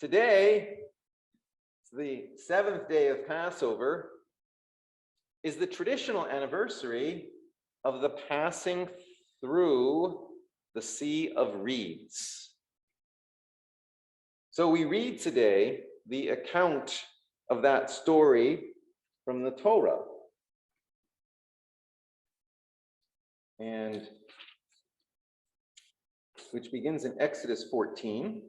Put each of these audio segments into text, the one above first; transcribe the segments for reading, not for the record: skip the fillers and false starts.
Today, the seventh day of Passover, is the traditional anniversary of the passing through the Sea of Reeds. So we read today the account of that story from the Torah. And which begins in Exodus 14.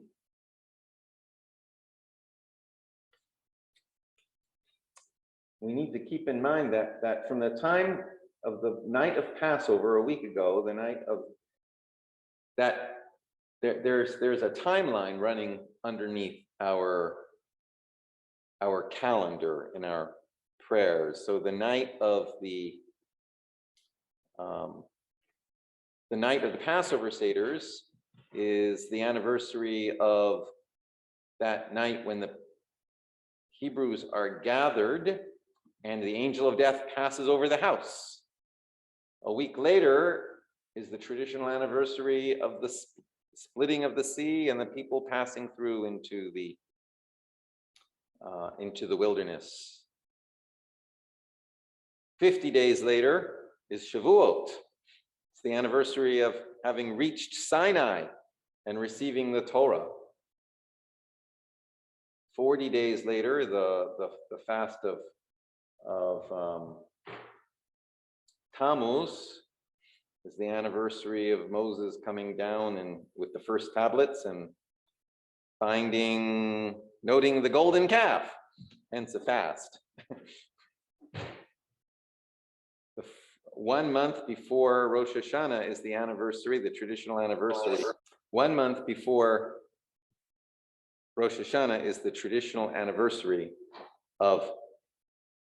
We need to keep in mind that from the time of the night of Passover a week ago, the night of that, there's a timeline running underneath our calendar in our prayers. So the night of the Passover Seders is the anniversary of that night when the Hebrews are gathered and the angel of death passes over the house. A week later is the traditional anniversary of the splitting of the sea and the people passing through into the wilderness. 50 days later is Shavuot. It's the anniversary of having reached Sinai and receiving the Torah. 40 days later, the fast of Tammuz is the anniversary of Moses coming down and with the first tablets and noting the golden calf, hence a fast. 1 month before Rosh Hashanah is the anniversary, the traditional anniversary. 1 month before Rosh Hashanah is the traditional anniversary of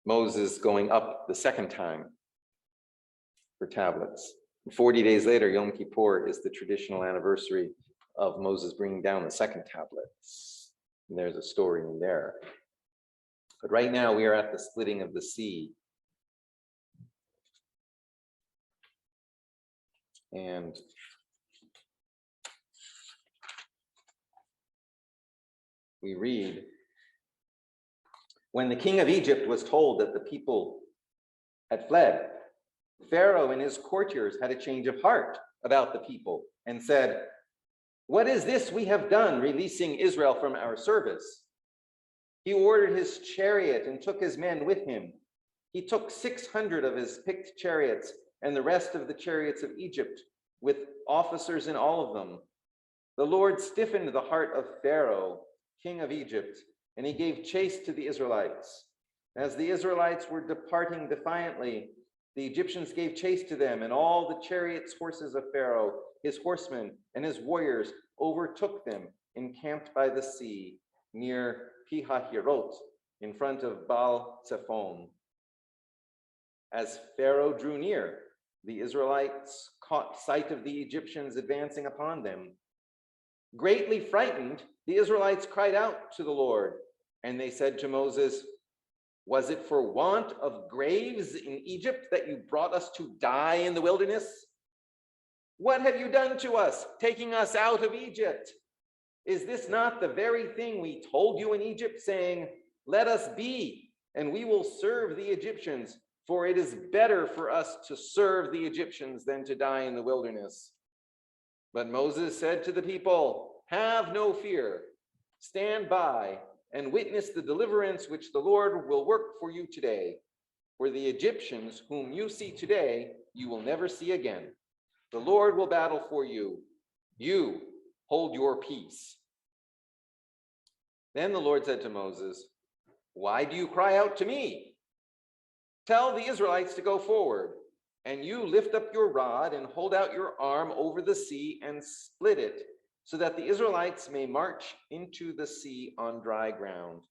Moses going up the second time for tablets. 40 days later, Yom Kippur is the traditional anniversary of Moses bringing down the second tablets. And there's a story in there. But right now we are at the splitting of the sea. And we read, when the king of Egypt was told that the people had fled, Pharaoh and his courtiers had a change of heart about the people and said, "What is this we have done, releasing Israel from our service?" He ordered his chariot and took his men with him. He took 600 of his picked chariots and the rest of the chariots of Egypt, with officers in all of them. The Lord stiffened the heart of Pharaoh, king of Egypt, and he gave chase to the Israelites. As the Israelites were departing defiantly, the Egyptians gave chase to them, and all the chariots, horses of Pharaoh, his horsemen, and his warriors overtook them, encamped by the sea, near Pihahirot, in front of Baal Zephon. As Pharaoh drew near, the Israelites caught sight of the Egyptians advancing upon them. Greatly frightened, the Israelites cried out to the Lord, and they said to Moses, "Was it for want of graves in Egypt that you brought us to die in the wilderness? What have you done to us, taking us out of Egypt? Is this not the very thing we told you in Egypt, saying, 'Let us be, and we will serve the Egyptians, for it is better for us to serve the Egyptians than to die in the wilderness?' But Moses said to the people, 'Have no fear. Stand by and witness the deliverance which the Lord will work for you today. For the Egyptians whom you see today, you will never see again. The Lord will battle for you. You hold your peace.' Then the Lord said to Moses, 'Why do you cry out to me? Tell the Israelites to go forward, and you lift up your rod and hold out your arm over the sea and split it, so that the Israelites may march into the sea on dry ground.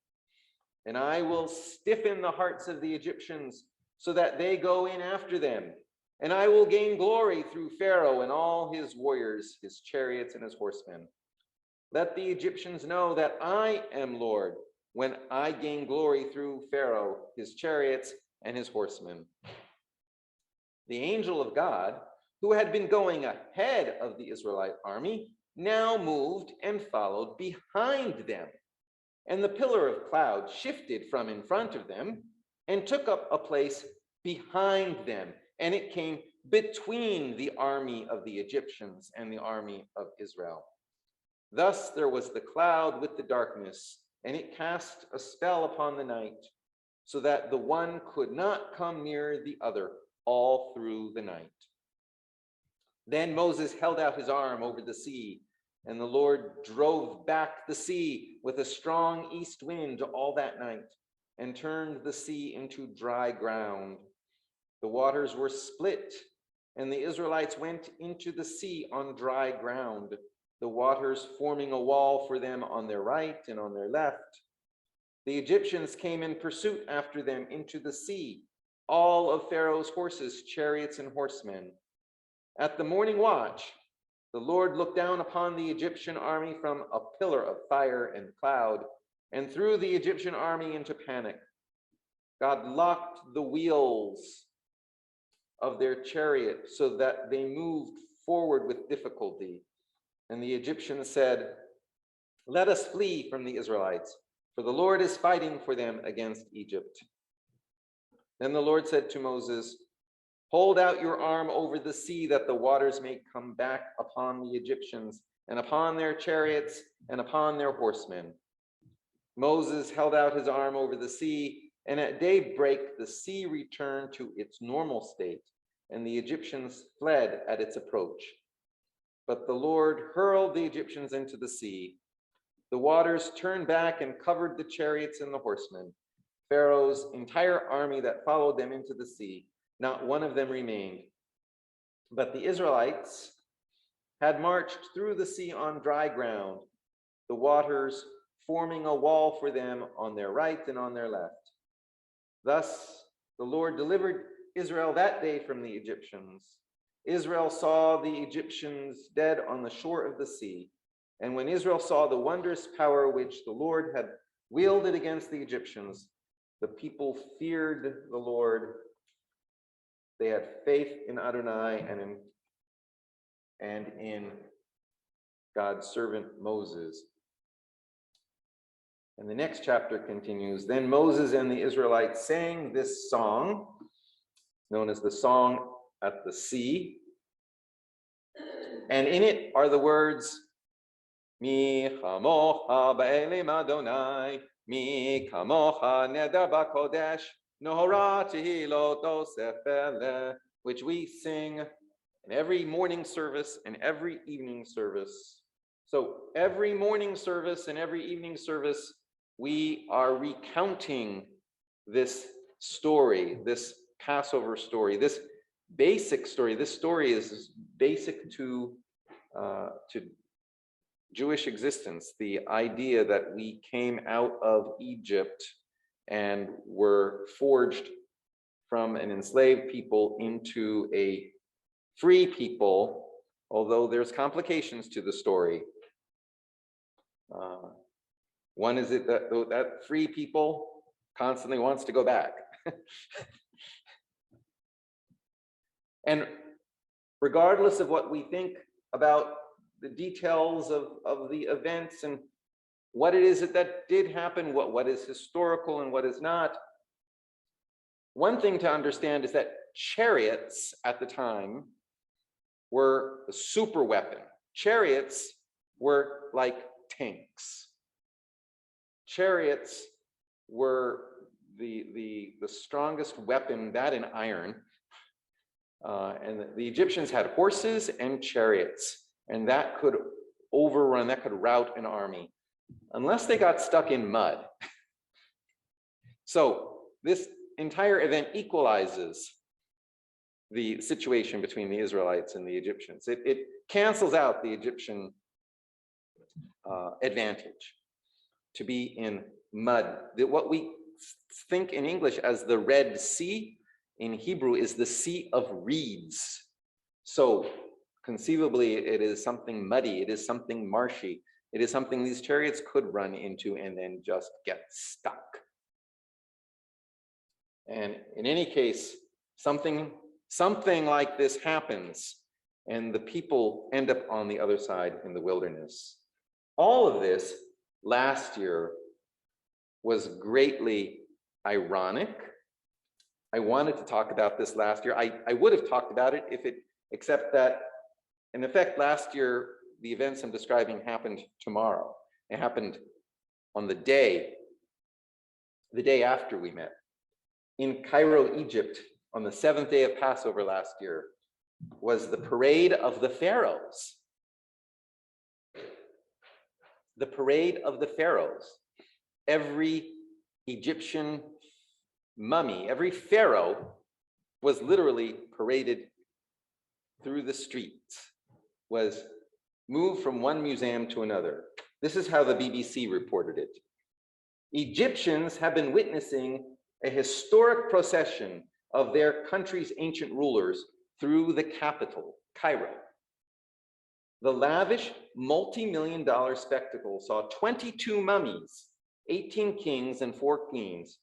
And I will stiffen the hearts of the Egyptians so that they go in after them. And I will gain glory through Pharaoh and all his warriors, his chariots and his horsemen. Let the Egyptians know that I am Lord when I gain glory through Pharaoh, his chariots and his horsemen.' The angel of God, who had been going ahead of the Israelite army, now moved and followed behind them. And the pillar of cloud shifted from in front of them and took up a place behind them. And it came between the army of the Egyptians and the army of Israel. Thus there was the cloud with the darkness, and it cast a spell upon the night, so that the one could not come near the other all through the night. Then Moses held out his arm over the sea, and the Lord drove back the sea with a strong east wind all that night, and turned the sea into dry ground. The waters were split, and the Israelites went into the sea on dry ground, the waters forming a wall for them on their right and on their left. The Egyptians came in pursuit after them into the sea, all of Pharaoh's horses, chariots, and horsemen. At the morning watch, the Lord looked down upon the Egyptian army from a pillar of fire and cloud, and threw the Egyptian army into panic. God locked the wheels of their chariot so that they moved forward with difficulty. And the Egyptians said, "Let us flee from the Israelites, for the Lord is fighting for them against Egypt." Then the Lord said to Moses, "Hold out your arm over the sea that the waters may come back upon the Egyptians and upon their chariots and upon their horsemen." Moses held out his arm over the sea, and at daybreak the sea returned to its normal state, and the Egyptians fled at its approach. But the Lord hurled the Egyptians into the sea. The waters turned back and covered the chariots and the horsemen. Pharaoh's entire army that followed them into the sea, not one of them remained. But the Israelites had marched through the sea on dry ground, the waters forming a wall for them on their right and on their left. Thus the Lord delivered Israel that day from the Egyptians. Israel saw the Egyptians dead on the shore of the sea. And when Israel saw the wondrous power which the Lord had wielded against the Egyptians, the people feared the Lord. They had faith in Adonai and in God's servant Moses. And the next chapter continues. Then Moses and the Israelites sang this song, known as the Song at the Sea. And in it are the words, Mi chamocha ba'elim Adonai, mi kamocha neder b'kodesh, nohora tehilot osef eleh, which we sing in every morning service and every evening service. So every morning service and every evening service, we are recounting this story, this Passover story, this basic story. This story is basic to Jewish existence, the idea that we came out of Egypt and were forged from an enslaved people into a free people, although there's complications to the story. One is that free people constantly wants to go back. And regardless of what we think about the details of the events and what it is that did happen, what is historical and what is not, one thing to understand is that chariots at the time were a super weapon. Chariots were like tanks. Chariots were the strongest weapon, that and iron. And the Egyptians had horses and chariots, and that could overrun, that could rout an army, unless they got stuck in mud. So this entire event equalizes the situation between the Israelites and the Egyptians. It cancels out the Egyptian advantage to be in mud. What we think in English as the Red Sea, in Hebrew is the Sea of Reeds. So conceivably, it is something muddy, it is something marshy, it is something these chariots could run into and then just get stuck. And in any case, something like this happens, and the people end up on the other side in the wilderness. All of this last year was greatly ironic. I wanted to talk about this last year. I would have talked about it except that, in effect, last year, the events I'm describing happened tomorrow. It happened on the day after we met. In Cairo, Egypt, on the 7th day of Passover last year, was the parade of the Pharaohs. The parade of the Pharaohs. Every Egyptian mummy, every pharaoh was literally paraded through the streets, was moved from one museum to another. This is how the BBC reported it. Egyptians have been witnessing a historic procession of their country's ancient rulers through the capital, Cairo. The lavish multi-million-dollar spectacle saw 22 mummies, 18 kings and 4 queens,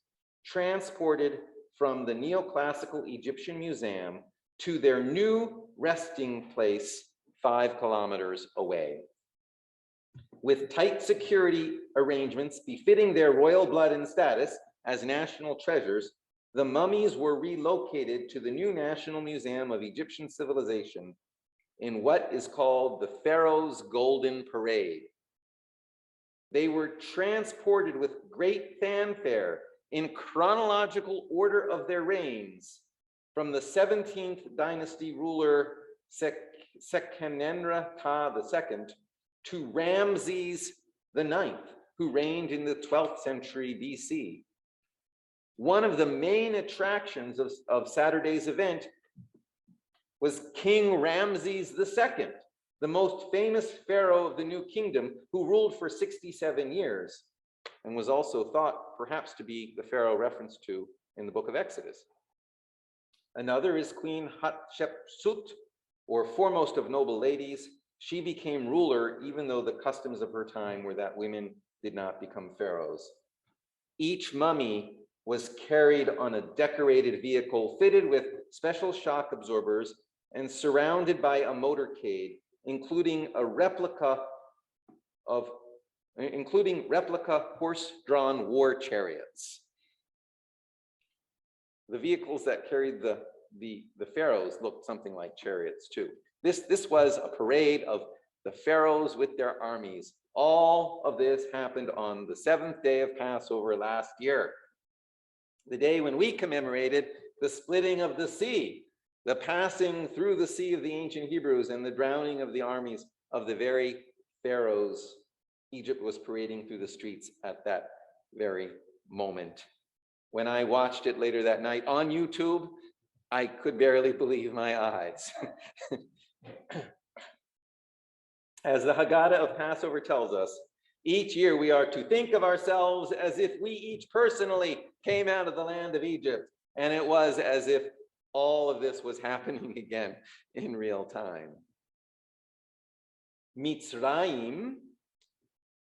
transported from the neoclassical Egyptian Museum to their new resting place 5 kilometers away. With tight security arrangements befitting their royal blood and status as national treasures, the mummies were relocated to the new National Museum of Egyptian Civilization in what is called the Pharaoh's Golden Parade. They were transported with great fanfare in chronological order of their reigns from the 17th dynasty ruler Seqenenre Ka II to Ramses IX, who reigned in the 12th century BC. One of the main attractions of Saturday's event was King Ramses II, the most famous pharaoh of the New Kingdom, who ruled for 67 years and was also thought perhaps to be the pharaoh referenced to in the book of Exodus. Another is Queen Hatshepsut, or foremost of noble ladies. She became ruler even though the customs of her time were that women did not become pharaohs. Each mummy was carried on a decorated vehicle fitted with special shock absorbers and surrounded by a motorcade, including replica horse-drawn war chariots. The vehicles that carried the pharaohs looked something like chariots too. This was a parade of the pharaohs with their armies. All of this happened on the 7th day of Passover last year, the day when we commemorated the splitting of the sea, the passing through the sea of the ancient Hebrews, and the drowning of the armies of the very pharaohs Egypt was parading through the streets at that very moment. When I watched it later that night on YouTube, I could barely believe my eyes. As the Haggadah of Passover tells us, each year we are to think of ourselves as if we each personally came out of the land of Egypt, and it was as if all of this was happening again in real time. Mitzrayim,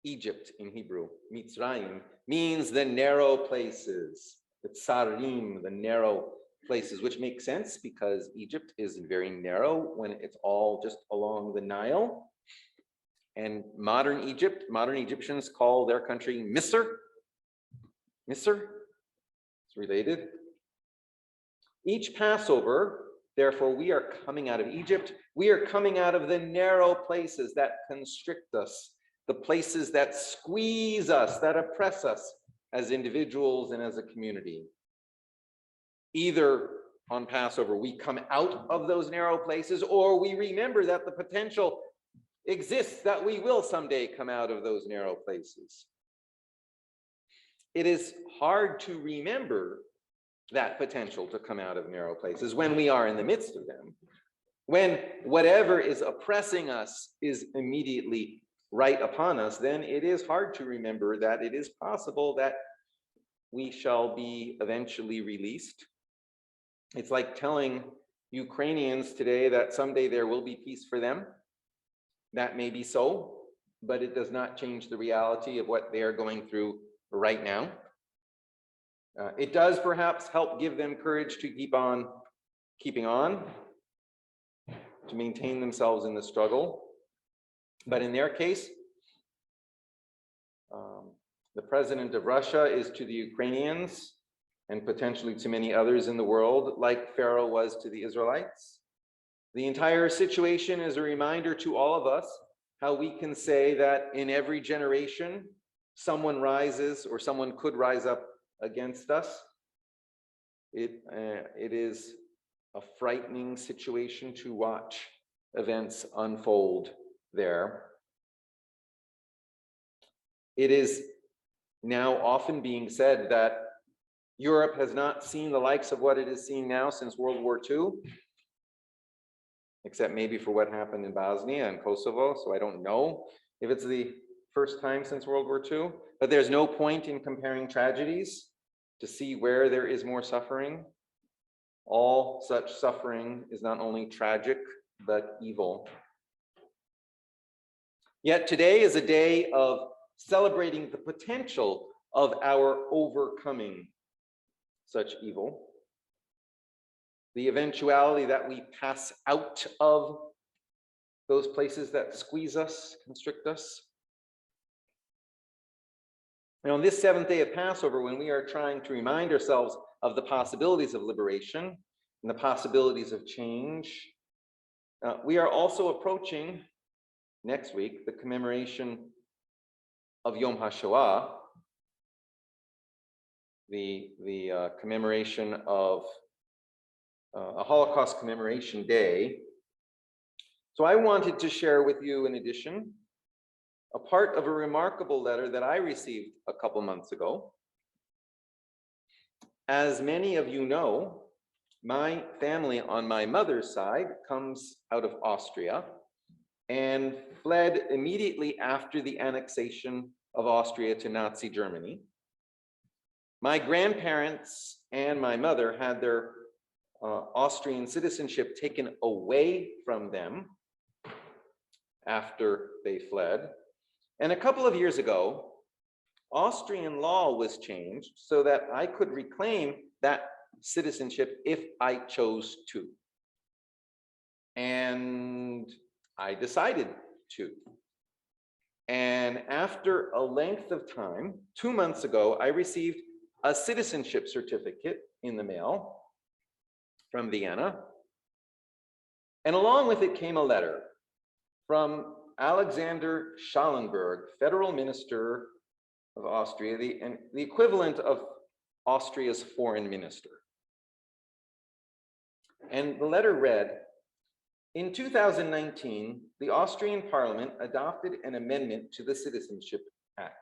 Egypt in Hebrew, Mitzrayim, means the narrow places. The tsarim, the narrow places, which makes sense because Egypt is very narrow when it's all just along the Nile. And modern Egyptians call their country Misr. Misr, it's related. Each Passover, therefore, we are coming out of Egypt. We are coming out of the narrow places that constrict us, the places that squeeze us, that oppress us as individuals and as a community. Either on Passover, we come out of those narrow places, or we remember that the potential exists that we will someday come out of those narrow places. It is hard to remember that potential to come out of narrow places when we are in the midst of them. When whatever is oppressing us is immediately right upon us, then it is hard to remember that it is possible that we shall be eventually released. It's like telling Ukrainians today that someday there will be peace for them. That may be so, but it does not change the reality of what they are going through right now. It does perhaps help give them courage to keep on keeping on, to maintain themselves in the struggle. But in their case, the president of Russia is to the Ukrainians and potentially to many others in the world, like Pharaoh was to the Israelites. The entire situation is a reminder to all of us how we can say that in every generation, someone rises or someone could rise up against us. It is a frightening situation to watch events unfold there. It is now often being said that Europe has not seen the likes of what it is seeing now since World War II, except maybe for what happened in Bosnia and Kosovo. So I don't know if it's the first time since World War II, but there's no point in comparing tragedies to see where there is more suffering. All such suffering is not only tragic, but evil. Yet today is a day of celebrating the potential of our overcoming such evil. The eventuality that we pass out of those places that squeeze us, constrict us. And on this seventh day of Passover, when we are trying to remind ourselves of the possibilities of liberation and the possibilities of change, we are also approaching next week the commemoration of Yom HaShoah, the commemoration of a Holocaust commemoration day. So I wanted to share with you, in addition, a part of a remarkable letter that I received a couple months ago. As many of you know, my family on my mother's side comes out of Austria and fled immediately after the annexation of Austria to Nazi Germany. My grandparents and my mother had their Austrian citizenship taken away from them after they fled. And a couple of years ago, Austrian law was changed so that I could reclaim that citizenship if I chose to. And I decided to. And after a length of time, 2 months ago, I received a citizenship certificate in the mail from Vienna. And along with it came a letter from Alexander Schallenberg, Federal Minister of Austria, the equivalent of Austria's foreign minister. And the letter read, in 2019, the Austrian Parliament adopted an amendment to the Citizenship Act.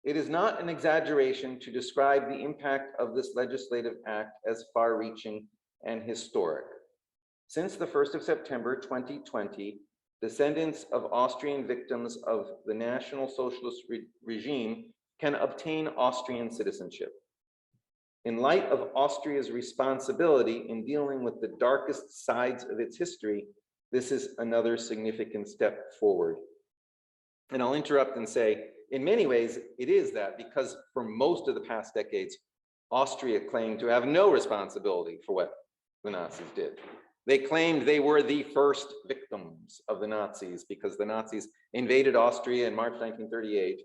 It is not an exaggeration to describe the impact of this legislative act as far-reaching and historic. Since the 1st of September 2020, descendants of Austrian victims of the National Socialist regime can obtain Austrian citizenship. In light of Austria's responsibility in dealing with the darkest sides of its history, this is another significant step forward. And I'll interrupt and say, in many ways, it is that, because for most of the past decades, Austria claimed to have no responsibility for what the Nazis did. They claimed they were the first victims of the Nazis because the Nazis invaded Austria in March 1938,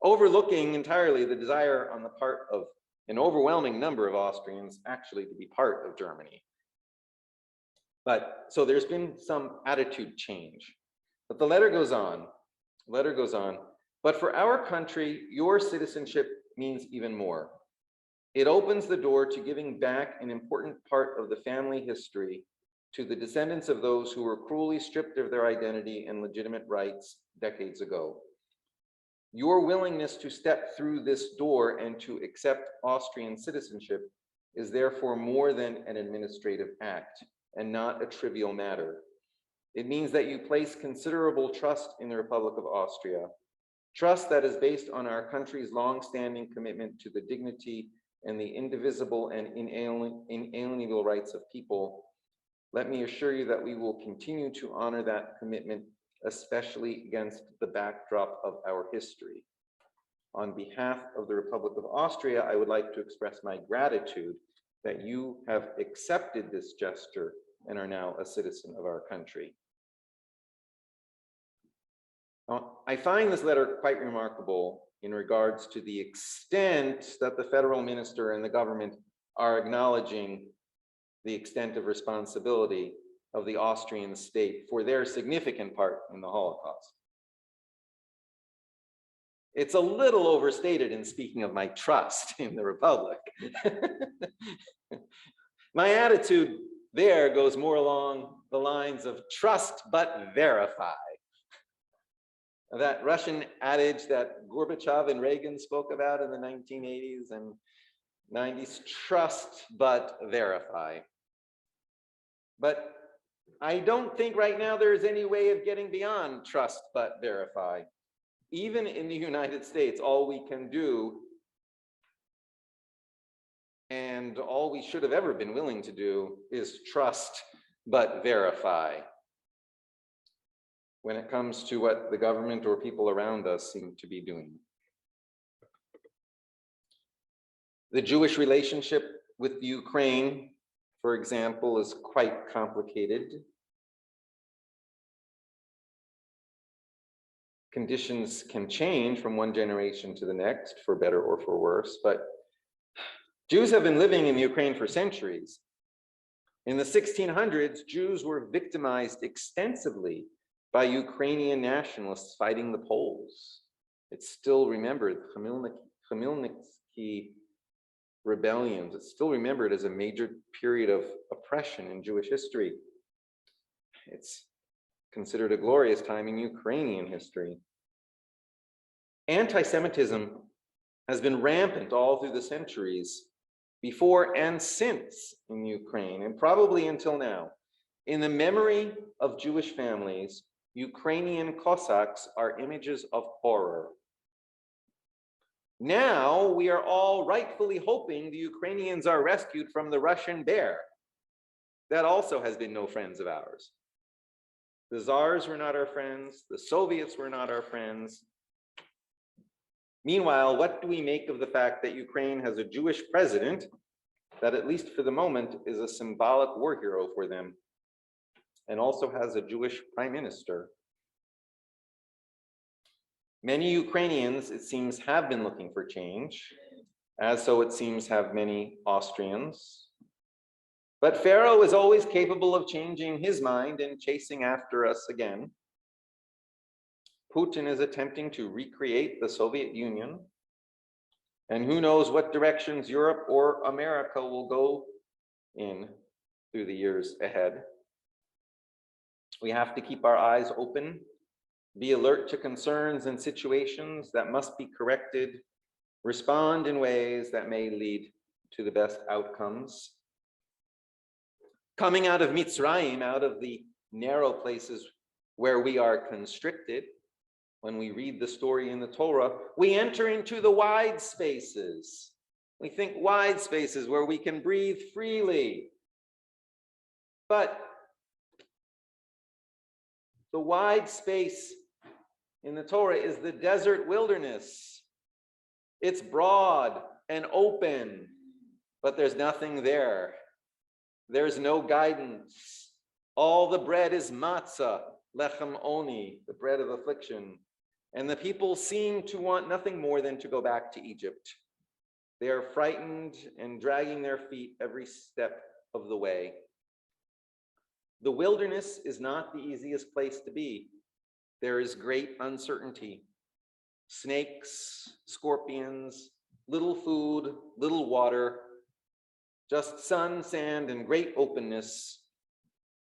overlooking entirely the desire on the part of an overwhelming number of Austrians actually to be part of Germany. But so there's been some attitude change. But the letter goes on, but for our country, your citizenship means even more. It opens the door to giving back an important part of the family history to the descendants of those who were cruelly stripped of their identity and legitimate rights decades ago. Your willingness to step through this door and to accept Austrian citizenship is therefore more than an administrative act and not a trivial matter. It means that you place considerable trust in the Republic of Austria, trust that is based on our country's long-standing commitment to the dignity and the indivisible and inalienable rights of people. Let me assure you that we will continue to honor that commitment, especially against the backdrop of our history. On behalf of the Republic of Austria, I would like to express my gratitude that you have accepted this gesture and are now a citizen of our country. I find this letter quite remarkable in regards to the extent that the federal minister and the government are acknowledging the extent of responsibility of the Austrian state for their significant part in the Holocaust. It's a little overstated in speaking of my trust in the Republic. My attitude there goes more along the lines of trust but verify. That Russian adage that Gorbachev and Reagan spoke about in the 1980s and 90s, trust but verify. But I don't think right now there's any way of getting beyond trust but verify. Even in the United States, all we can do, and all we should have ever been willing to do, is trust but verify when it comes to what the government or people around us seem to be doing. The Jewish relationship with Ukraine, for example, is quite complicated. Conditions can change from one generation to the next, for better or for worse, but Jews have been living in Ukraine for centuries. In the 1600s, Jews were victimized extensively by Ukrainian nationalists fighting the Poles. It's still remembered, Khmelnytsky rebellions. It's still remembered as a major period of oppression in Jewish history. It's considered a glorious time in Ukrainian history. Anti-Semitism has been rampant all through the centuries, before and since in Ukraine, and probably until now. In the memory of Jewish families, Ukrainian Cossacks are images of horror. Now we are all rightfully hoping the Ukrainians are rescued from the Russian bear. That also has been no friends of ours. The Tsars were not our friends. The Soviets were not our friends. Meanwhile, what do we make of the fact that Ukraine has a Jewish president that, at least for the moment, is a symbolic war hero for them, and also has a Jewish prime minister? Many Ukrainians, it seems, have been looking for change, as so it seems have many Austrians. But Pharaoh is always capable of changing his mind and chasing after us again. Putin is attempting to recreate the Soviet Union, and who knows what directions Europe or America will go in through the years ahead. We have to keep our eyes open, be alert to concerns and situations that must be corrected, respond in ways that may lead to the best outcomes. Coming out of Mitzrayim, out of the narrow places where we are constricted, when we read the story in the Torah, we enter into the wide spaces. We think wide spaces where we can breathe freely. But the wide space in the Torah is the desert wilderness. It's broad and open, but there's nothing there. There's no guidance. All the bread is matzah, lechem oni, the bread of affliction. And the people seem to want nothing more than to go back to Egypt. They are frightened and dragging their feet every step of the way. The wilderness is not the easiest place to be. There is great uncertainty. Snakes, scorpions, little food, little water, just sun, sand, and great openness,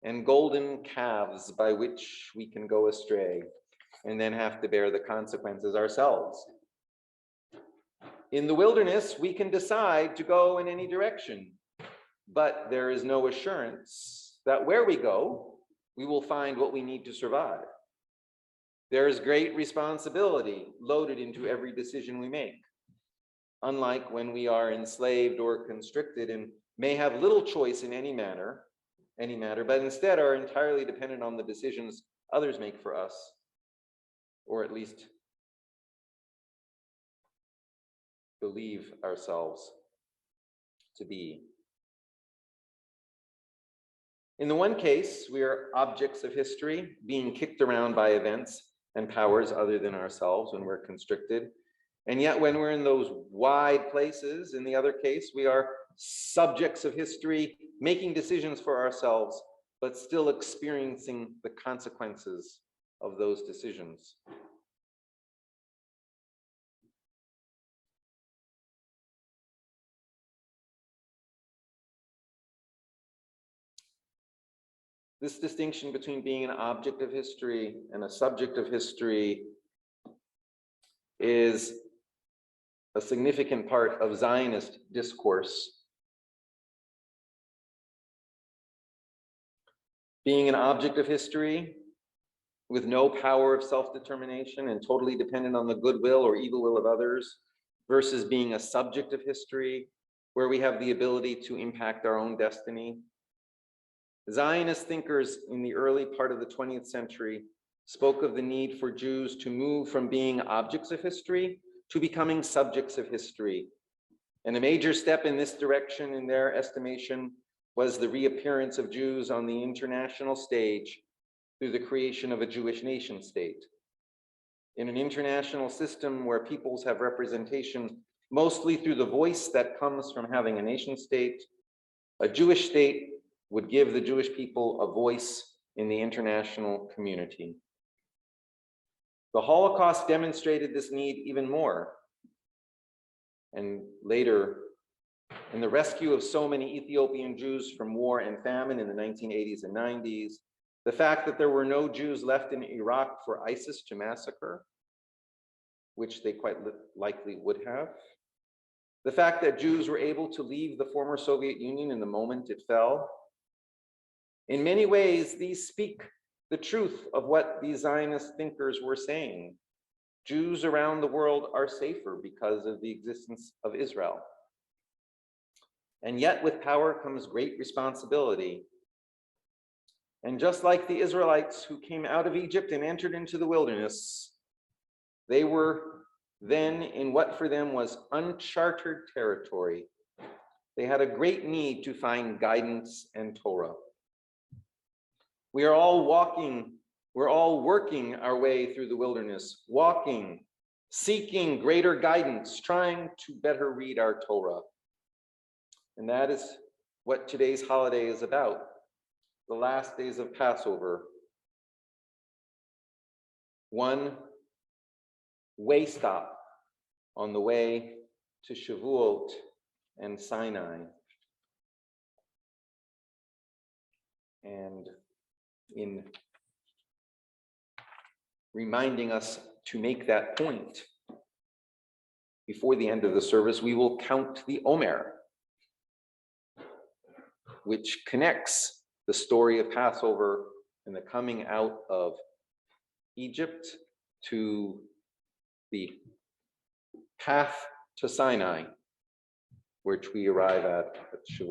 and golden calves by which we can go astray and then have to bear the consequences ourselves. In the wilderness, we can decide to go in any direction, but there is no assurance that where we go, we will find what we need to survive. There is great responsibility loaded into every decision we make, unlike when we are enslaved or constricted and may have little choice in any matter, but instead are entirely dependent on the decisions others make for us, or at least believe ourselves to be. In the one case, we are objects of history, being kicked around by events. and powers other than ourselves when we're constricted. And yet when we're in those wide places, in the other case, we are subjects of history, making decisions for ourselves, but still experiencing the consequences of those decisions. This distinction between being an object of history and a subject of history is a significant part of Zionist discourse. Being an object of history with no power of self-determination and totally dependent on the goodwill or evil will of others, versus being a subject of history where we have the ability to impact our own destiny. Zionist thinkers in the early part of the 20th century spoke of the need for Jews to move from being objects of history to becoming subjects of history. And a major step in this direction, in their estimation, was the reappearance of Jews on the international stage through the creation of a Jewish nation state. In an international system where peoples have representation mostly through the voice that comes from having a nation state, a Jewish state would give the Jewish people a voice in the international community. The Holocaust demonstrated this need even more. And later, in the rescue of so many Ethiopian Jews from war and famine in the 1980s and 90s, the fact that there were no Jews left in Iraq for ISIS to massacre, which they quite likely would have, the fact that Jews were able to leave the former Soviet Union in the moment it fell, in many ways, these speak the truth of what these Zionist thinkers were saying. Jews around the world are safer because of the existence of Israel. And yet with power comes great responsibility. And just like the Israelites who came out of Egypt and entered into the wilderness, they were then in what for them was uncharted territory. They had a great need to find guidance and Torah. We're all working our way through the wilderness, walking, seeking greater guidance, trying to better read our Torah. And that is what today's holiday is about, the last days of Passover. One way stop on the way to Shavuot and Sinai. And in reminding us to make that point, before the end of the service, we will count the Omer, which connects the story of Passover and the coming out of Egypt to the path to Sinai, which we arrive at Shavuot.